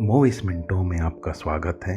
Movies मिनटों में आपका स्वागत है।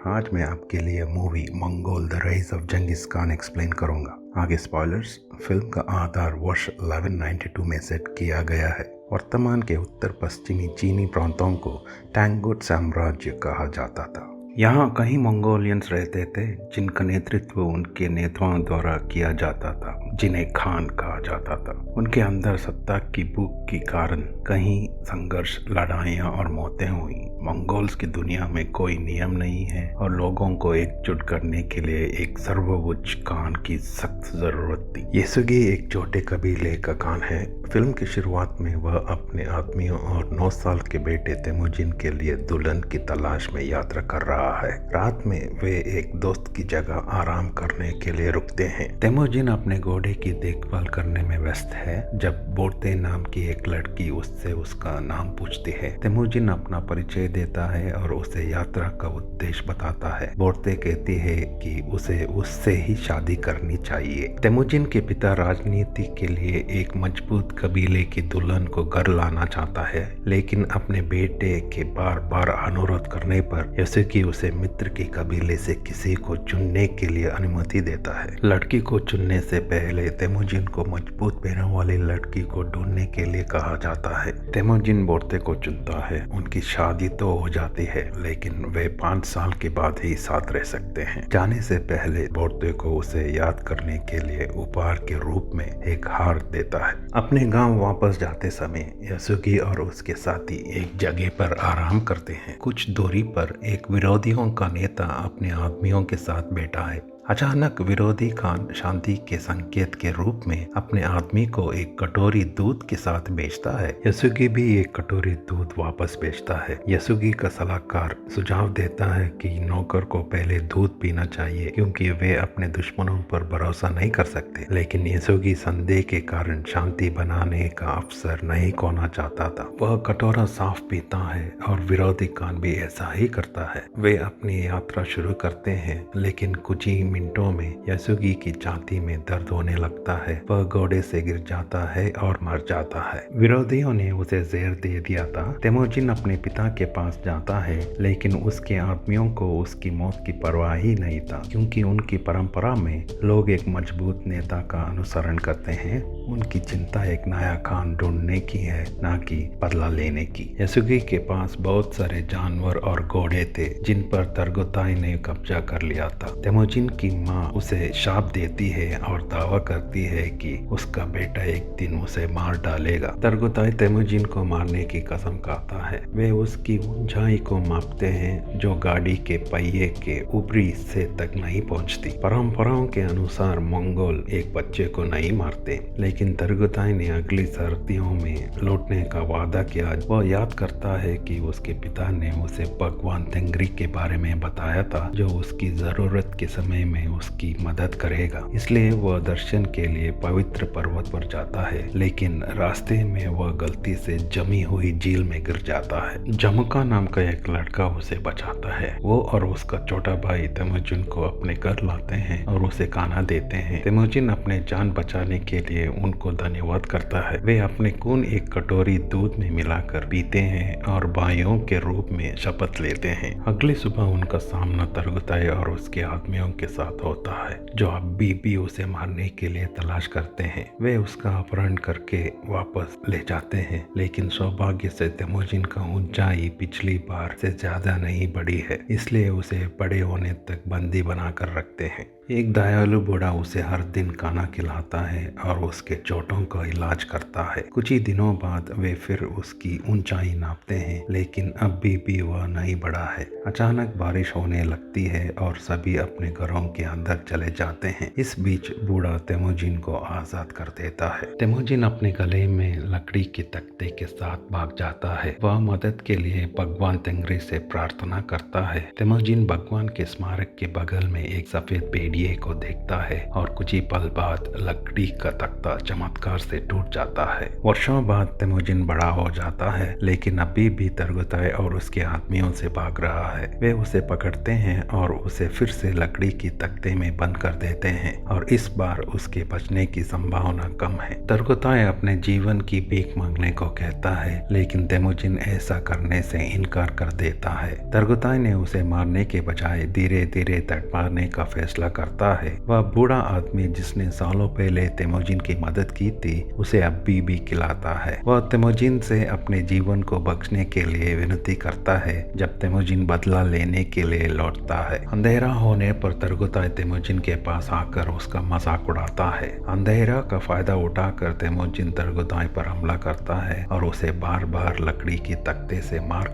आज मैं आपके लिए movie Mongol the rise of Genghis Khan explain करूंगा। आगे स्पॉयलर्स। फिल्म का आधार वर्ष 1192 में सेट किया गया है। वर्तमान के उत्तर पश्चिमी चीनी प्रांतों को टैंगोट साम्राज्य कहा जाता था। यहाँ कई मंगोलियंस रहते थे जिनका नेतृत्व उनके नेताओं द्वारा किया जाता था, जिन्हें खान कहा जाता था। उनके अंदर सत्ता की भूख के कारण कहीं संघर्ष, लड़ाइयाँ और मौतें हुई। मंगोल्स की दुनिया में कोई नियम नहीं है और लोगों को एकजुट करने के लिए एक सर्वोच्च खान की सख्त जरूरत थी। येसुगी एक छोटे कबीले का खान है। फिल्म की शुरुआत में वह अपने आदमियों और 9 साल के बेटे तेमुजिन के लिए दुल्हन की तलाश में यात्रा कर रहा है। रात में वे एक दोस्त की जगह आराम करने के लिए रुकते हैं। तेमुजिन अपने घोड़े की देखभाल करने में व्यस्त है जब बोर्ते नाम की एक लड़की उससे उसका नाम पूछती है। तेमुजिन अपना परिचय देता है और उसे यात्रा का उद्देश्य बताता है। बोर्ते कहती है कि उसे उससे ही शादी करनी चाहिए। तेमुजिन के पिता राजनीति के लिए एक मजबूत कबीले की दुल्हन को घर लाना चाहता है, लेकिन अपने बेटे के बार बार अनुरोध करने पर येसुगी उसे मित्र के कबीले से किसी को चुनने के लिए अनुमति देता है। लड़की को चुनने से पहले तेमुजिन को मजबूत पैरों वाली लड़की को ढूंढने के लिए कहा जाता है। तेमुजिन बोर्ते को चुनता है। उनकी शादी तो हो जाती है, लेकिन वे 5 साल के बाद ही साथ रह सकते हैं। जाने से पहले बोर्ते को उसे याद करने के लिए उपहार के रूप में एक हार देता है। अपने गांव वापस जाते समय येसुगी और उसके साथी एक जगह पर आराम करते हैं। कुछ दूरी पर एक विरोधियों का नेता अपने आदमियों के साथ बैठा है। अचानक विरोधी खान शांति के संकेत के रूप में अपने आदमी को एक कटोरी दूध के साथ भेजता है। येसुगी भी एक कटोरी दूध वापस भेजता है। येसुगी का सलाहकार सुझाव देता है कि नौकर को पहले दूध पीना चाहिए क्योंकि वे अपने दुश्मनों पर भरोसा नहीं कर सकते, लेकिन येसुगी संदेह के कारण शांति बनाने का अवसर नहीं खोना चाहता था। वह कटोरा साफ पीता है और विरोधी खान भी ऐसा ही करता है। वे अपनी यात्रा शुरू करते हैं, लेकिन कुछ ही मिनटों में येसुगी की छाती में दर्द होने लगता है। वह घोड़े से गिर जाता है और मर जाता है। विरोधियों ने उसे जहर दे दिया था। तेमुजिन अपने पिता के पास जाता है, लेकिन उसके आदमियों को उसकी मौत की परवाह ही नहीं था, क्योंकि उनकी परंपरा में लोग एक मजबूत नेता का अनुसरण करते हैं। उनकी चिंता एक नया खान ढूंढने की है, ना कि बदला लेने की। येसुगी के पास बहुत सारे जानवर और घोड़े थे जिन पर तरगुताई ने कब्जा कर लिया था। तेमुजिन की माँ उसे शाप देती है और दावा करती है कि उसका बेटा एक दिन उसे मार डालेगा। तरगुताई तेमुजिन को मारने की कसम खाता है। वे उसकी ऊंचाई को मापते हैं जो गाड़ी के पहिए के ऊपरी हिस्से तक नहीं पहुंचती। परंपराओं के अनुसार मंगोल एक बच्चे को नहीं मारते, लेकिन तरगुताई ने अगली सर्दियों में लौटने का वादा किया। वह याद करता है कि उसके पिता ने उसे भगवान तेंग्री के बारे में बताया था, जो उसकी जरूरत के समय में उसकी मदद करेगा। इसलिए वह दर्शन के लिए पवित्र पर्वत पर जाता है, लेकिन रास्ते में वह गलती से जमी हुई झील में गिर जाता है। जमुका नाम का एक लड़का उसे बचाता है। वो और उसका छोटा भाई तेमुजिन को अपने घर लाते हैं और उसे खाना देते हैं। तेमुजिन अपने जान बचाने के लिए उनको धन्यवाद करता है। वे अपने खून एक कटोरी दूध में मिलाकर पीते हैं और भाइयों के रूप में शपथ लेते हैं। अगली सुबह उनका सामना तरगुताई और उसके आदमियों के साथ होता है, जो अभी भी उसे मारने के लिए तलाश करते हैं। वे उसका अपहरण करके वापस ले जाते हैं, लेकिन सौभाग्य से तेमुजिन का ऊंचाई पिछली बार से ज्यादा नहीं बढ़ी है, इसलिए उसे बड़े होने तक बंदी बनाकर रखते हैं। एक दयालु बूढ़ा उसे हर दिन खाना खिलाता है और उसके चोटों का इलाज करता है। कुछ ही दिनों बाद वे फिर उसकी ऊंचाई नापते हैं, लेकिन अभी भी वह नहीं बढ़ा है। अचानक बारिश होने लगती है और सभी अपने घरों के अंदर चले जाते हैं। इस बीच बूढ़ा तेमुजिन को आजाद कर देता है। तेमुजिन अपने गले में लकड़ी के तख्ते के साथ भाग जाता है। वह मदद के लिए भगवान तेंग्री से प्रार्थना करता है। तेमुजिन भगवान के स्मारक के बगल में एक सफेद भेड़िया पहिए को देखता है और कुछ ही पल बाद लकड़ी का तख्ता चमत्कार से टूट जाता है। वर्षों बाद तेमुजिन बड़ा हो जाता है, लेकिन अभी भी तरगुताई और उसके आदमियों से भाग रहा है। वे उसे पकड़ते हैं और उसे फिर से लकड़ी की तख्ते में बंद कर देते हैं और इस बार उसके बचने की संभावना कम है। तरगुताई अपने जीवन की भीख मांगने को कहता है, लेकिन तेमुजिन ऐसा करने से इनकार कर देता है। तरगुताई ने उसे मारने के बजाय धीरे धीरे तड़पाने का फैसला करता है। वह बूढ़ा आदमी जिसने सालों पहले तेमुजिन की मदद की थी उसे अब भी खिलाता है। वह तेमुजिन से अपने जीवन को बख्शने के लिए विनती करता है। जब तेमुजिन बदला लेने के लिए लौटता है, अंधेरा होने पर तरगुताई तेमुजिन के पास आकर उसका मजाक उड़ाता है। अंधेरा का फायदा उठाकर तेमुजिन तरगुताई पर हमला करता है और उसे बार बार लकड़ी की तख्ते से मार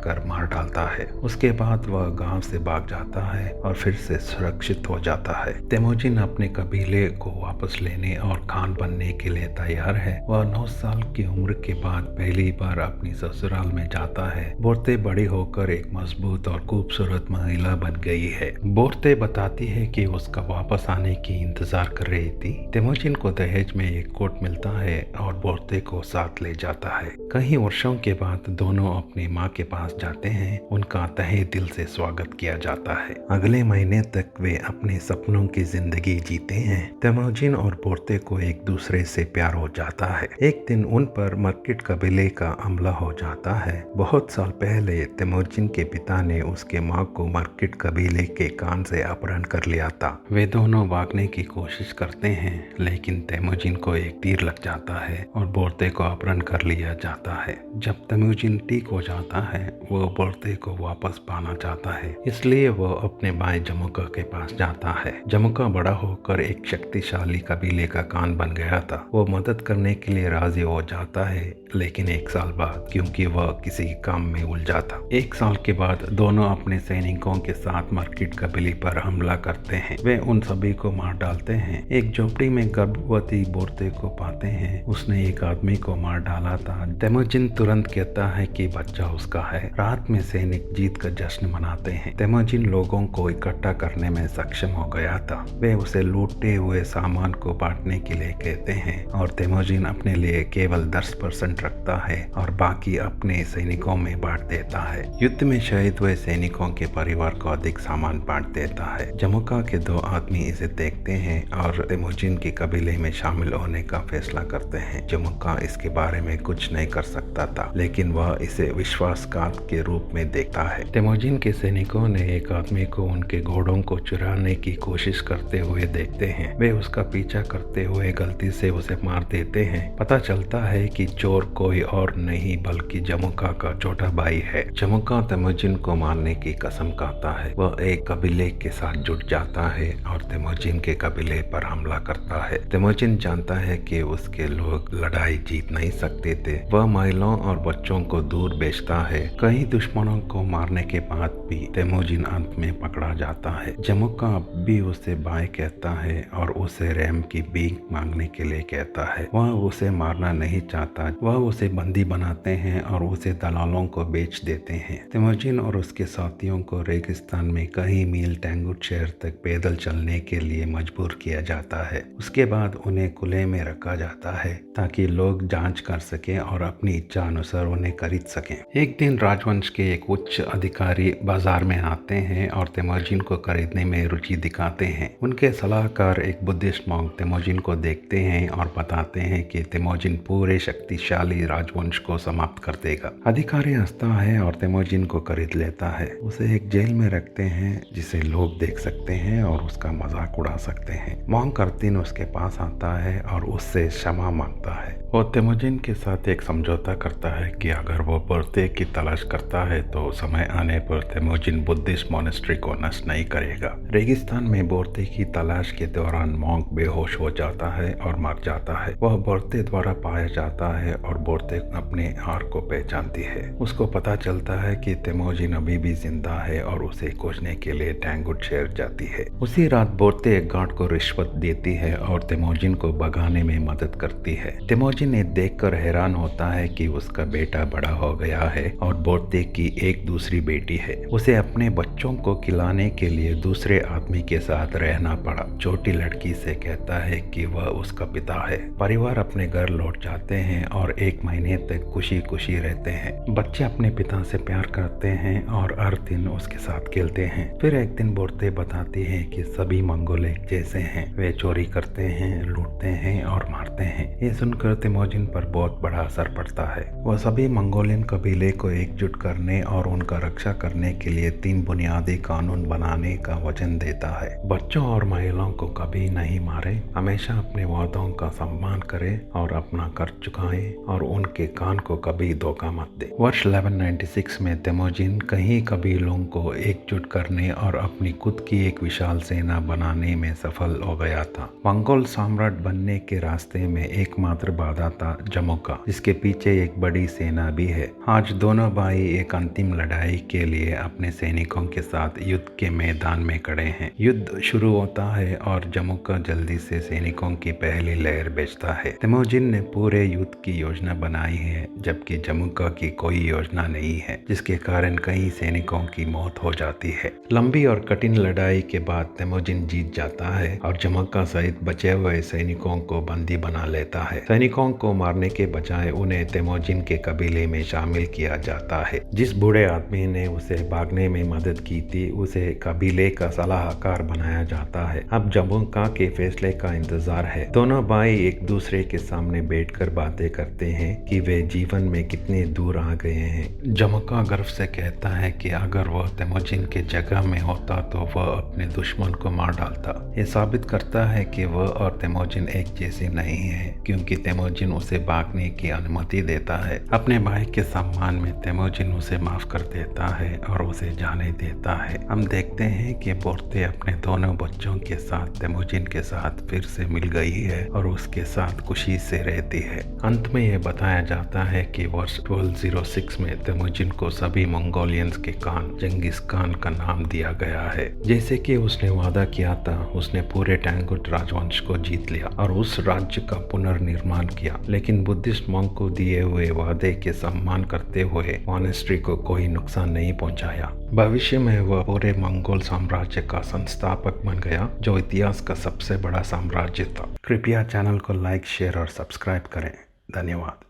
डालता है। उसके बाद वह गांव से भाग जाता है और फिर से सुरक्षित हो जाता है। तेमुजिन अपने कबीले को वापस लेने और खान बनने के लिए तैयार है। वह 9 साल की उम्र के बाद पहली बार अपनी ससुराल में जाता है। बोर्ते बड़ी होकर एक मजबूत और खूबसूरत महिला बन गई है। बोर्ते बताती है कि उसका वापस आने की इंतजार कर रही थी। तेमुजिन को दहेज में एक कोट मिलता है और बोर्ते को साथ ले जाता है। कई वर्षों के बाद दोनों अपनी माँ के पास जाते हैं। उनका तहे दिल से स्वागत किया जाता है। अगले महीने तक वे अपने सपनों की जिंदगी जीते हैं। तेमुजिन और बोर्ते को एक दूसरे से प्यार हो जाता है। एक दिन उन पर मर्किट कबीले का हमला हो जाता है। बहुत साल पहले तेमुजिन के पिता ने उसके माँ को मर्किट कबीले के कान से अपहरण कर लिया था। वे दोनों भागने की कोशिश करते हैं, लेकिन तेमुजिन को एक तीर लग जाता है और बोर्ते को अपहरण कर लिया जाता है। जब तेमुजिन ठीक हो जाता है, वो बोर्ते को वापस पाना चाहता है, इसलिए वो अपने भाई जमुका के पास जाता है। जमुका बड़ा होकर एक शक्तिशाली कबीले का कान बन गया था। वो मदद करने के लिए राजी हो जाता है, लेकिन 1 साल बाद, क्योंकि वह किसी काम में उलझा था। 1 साल के बाद दोनों अपने सैनिकों के साथ मर्किट कबीले पर हमला करते हैं। वे उन सभी को मार डालते हैं। एक झोपड़ी में गर्भवती बोर्ते को पाते हैं। उसने एक आदमी को मार डाला था। तेमुजिन तुरंत कहता है कि बच्चा उसका है। रात में सैनिक जीत का जश्न मनाते हैं। तेमुजिन लोगों को इकट्ठा करने में सक्षम हो गया था। वे उसे लूटे हुए सामान को बांटने के लिए कहते हैं और तेमुजिन अपने लिए केवल 10% रखता है और बाकी अपने सैनिकों में बांट देता है। युद्ध में शहीद हुए सैनिकों के परिवार को अधिक सामान बांट देता है। जमुका के 2 आदमी इसे देखते हैं और तेमुजिन के कबीले में शामिल होने का फैसला करते हैं। जमुका इसके बारे में कुछ नहीं कर सकता था, लेकिन वह इसे विश्वासघात के रूप में देखता है। तेमुजिन के सैनिकों ने एक आदमी को उनके घोड़ों को चुराने की कोशिश करते हुए देखते हैं। वे उसका पीछा करते हुए गलती से उसे मार देते हैं। पता चलता है कि चोर कोई और नहीं बल्कि जमुका का छोटा भाई है। जमुका तेमुजिन को मारने की कसम खाता है। वह एक कबीले के साथ जुट जाता है और तेमुजिन के कबीले पर हमला करता है। तेमुजिन जानता है कि उसके लोग लड़ाई जीत नहीं सकते थे। वह महिलाओं और बच्चों को दूर भेजता है। कई दुश्मनों को मारने के बाद भी तेमुजिन अंत में पकड़ा जाता है। जमुका अब भी उसे भाई कहता है और उसे रहम की भीख मांगने के लिए कहता है। वह उसे मारना नहीं चाहता। वह उसे बंदी बनाते हैं और उसे दलालों को बेच देते हैं। तेमुजिन और उसके साथियों को रेगिस्तान में कई मील टैंगुट शहर तक पैदल चलने के लिए मजबूर किया जाता है। उसके बाद उन्हें खुले में रखा जाता है ताकि लोग जांच कर सकें और अपनी इच्छा अनुसार उन्हें खरीद सकें। एक दिन राजवंश के एक उच्च अधिकारी बाजार में आते हैं और तेमुजिन को खरीदने में रुचि दिखाते हैं। उनके सलाहकार एक बुद्धिस्ट मॉन्क तेमुजिन को देखते हैं और बताते हैं कि तेमुजिन पूरे शक्तिशाली राजवंश को समाप्त कर देगा। अधिकारी हंसता है और तेमुजिन को खरीद लेता है। उसे एक जेल में रखते हैं जिसे लोग देख सकते हैं और उसका मजाक उड़ा सकते हैं। मॉन्क अर्तिन उसके पास आता है और उससे क्षमा मांगता है। वो तेमुजिन के साथ एक समझौता करता है कि अगर वो बोर्ते की तलाश करता है तो समय आने पर तेमुजिन बुद्धिस्ट मॉनेस्ट्री को नष्ट नहीं करेगा। रेगिस्तान में बोर्ते की तलाश के दौरान मॉन्क बेहोश हो जाता है और मर जाता है। वह बोर्ते द्वारा पाया जाता है और बोर्ते अपने हार को पहचानती है। उसको पता चलता है कि तेमुजिन अभी भी जिंदा है और उसे खोजने के लिए टैंगुट शहर जाती है। उसी रात बोर्ते एक गार्ड को रिश्वत देती है और तेमुजिन को भगाने में मदद करती है। तेमुजिन तेमोजिन ये देखकर हैरान होता है कि उसका बेटा बड़ा हो गया है और बोर्ते की एक दूसरी बेटी है। उसे अपने बच्चों को खिलाने के लिए दूसरे आदमी के साथ रहना पड़ा। छोटी लड़की से कहता है कि वह उसका पिता है। परिवार अपने घर लौट जाते हैं और 1 महीने तक खुशी खुशी रहते हैं। बच्चे अपने पिता से प्यार करते हैं और हर दिन उसके साथ खेलते हैं। फिर एक दिन बोर्ते बताती है कि सभी मंगोल एक जैसे हैं। वे चोरी करते हैं, लूटते हैं और मारते हैं। ये सुनकर तेमोजिन पर बहुत बड़ा असर पड़ता है। वह सभी मंगोलियन कबीले को एकजुट करने और उनका रक्षा करने के लिए 3 बुनियादी कानून बनाने का वचन देता है। बच्चों और महिलाओं को कभी नहीं मारे, हमेशा अपने वादों का सम्मान करे और अपना कर्ज चुकाए और उनके कान को कभी धोखा मत दे। वर्ष 1196 में तेमोजिन कई कबीलों को एकजुट करने और अपनी खुद की एक विशाल सेना बनाने में सफल हो गया था। मंगोल सम्राट बनने के रास्ते में एकमात्र बाधा था जमुका, जिसके पीछे एक बड़ी सेना भी है। आज दोनों भाई एक अंतिम लड़ाई के लिए अपने सैनिकों के साथ युद्ध के मैदान में खड़े हैं। युद्ध शुरू होता है और जमुका जल्दी से सैनिकों की पहली लहर भेजता है। तेमोजिन ने पूरे युद्ध की योजना बनाई है, जबकि जमुका की कोई योजना नहीं है, जिसके कारण कई सैनिकों की मौत हो जाती है। लंबी और कठिन लड़ाई के बाद तेमोजिन जीत जाता है और जमुका सहित बचे हुए सैनिकों को बंदी बना लेता है। सैनिकों को मारने के बजाय उन्हें तेमोजिन के कबीले में शामिल किया जाता है। जिस बूढ़े आदमी ने उसे भागने में मदद की थी, उसे कबीले का सलाहकार बनाया जाता है। अब जमुका के फैसले का इंतजार है। दोनों भाई एक दूसरे के सामने बैठकर बातें करते हैं कि वे जीवन में कितने दूर आ गए हैं। जमुका गर्व से कहता है कि अगर वह तेमोजिन के जगह में होता तो वह अपने दुश्मन को मार डालता। ये साबित करता है कि वह और तेमोजिन एक जैसे नहीं है, क्योंकि तेमोजिन उसे भागने की अनुमति देता है। अपने भाई के सम्मान में तेमोजिन उसे माफ कर देता है और उसे जाने देता है। हम देखते हैं कि बोर्ते अपने दोनों बच्चों के साथ तेमोजिन के साथ फिर से मिल गई है और उसके साथ खुशी से रहती है। अंत में यह बताया जाता है कि वर्ष 1206 में तेमोजिन को सभी मंगोलियंस के खान जंगिस खान का नाम दिया गया है। जैसे कि उसने वादा किया था, उसने पूरे टैंगुट राजवंश को जीत लिया और उस राज्य का पुनर्निर्माण किया। लेकिन बुद्धिस्ट मॉन्क को दिए हुए वादे के सम्मान करते हुए मॉनेस्ट्री को कोई नुकसान नहीं पहुंचाया। भविष्य में वह पूरे मंगोल साम्राज्य का संस्थापक बन गया, जो इतिहास का सबसे बड़ा साम्राज्य था। कृपया चैनल को लाइक, शेयर और सब्सक्राइब करें। धन्यवाद।